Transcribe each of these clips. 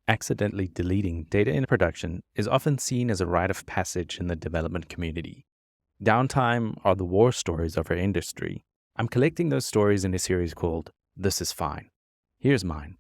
Accidentally deleting data in production is often seen as a rite of passage in the development community. Downtime are the war stories of our industry. I'm collecting those stories in a series called This Is Fine. Here's mine.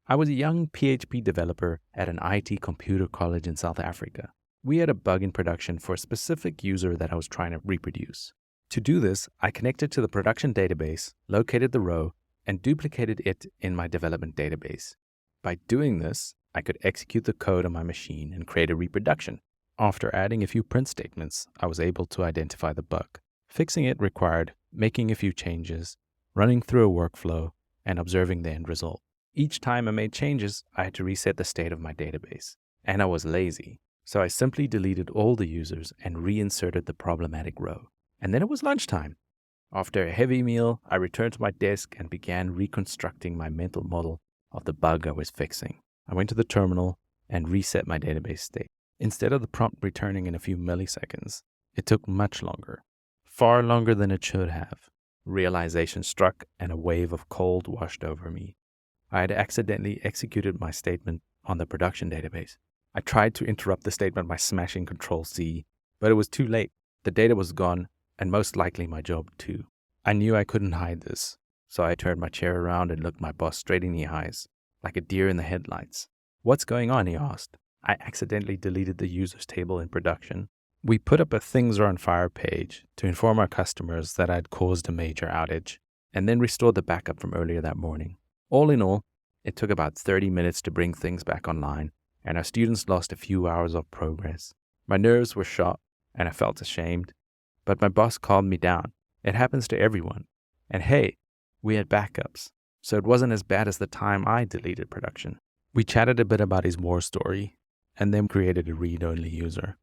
I was a young PHP developer at an IT computer college in South Africa. We had a bug in production for a specific user that I was trying to reproduce. To do this, I connected to the production database, located the row, and duplicated it in my development database. By doing this, I could execute the code on my machine and create a reproduction. After adding a few print statements, I was able to identify the bug. Fixing it required making a few changes, running through a workflow, and observing the end result. Each time I made changes, I had to reset the state of my database. And I was lazy, so I simply deleted all the users and reinserted the problematic row. And then it was lunchtime. After a heavy meal, I returned to my desk and began reconstructing my mental model of the bug I was fixing. I went to the terminal and reset my database state. Instead of the prompt returning in a few milliseconds, it took much longer. Far longer than it should have. Realization struck and a wave of cold washed over me. I had accidentally executed my statement on the production database. I tried to interrupt the statement by smashing Control-C, but it was too late. The data was gone, and most likely my job too. I knew I couldn't hide this, so I turned my chair around and looked my boss straight in the eyes, like a deer in the headlights. "What's going on?" he asked. I accidentally deleted the users table in production. We put up a Things Are on Fire page to inform our customers that I'd caused a major outage, and then restored the backup from earlier that morning. All in all, it took about 30 minutes to bring things back online, and our students lost a few hours of progress. My nerves were shot, and I felt ashamed, but my boss calmed me down. It happens to everyone. And hey, we had backups, so it wasn't as bad as the time I deleted production. We chatted a bit about his war story, and then created a read-only user.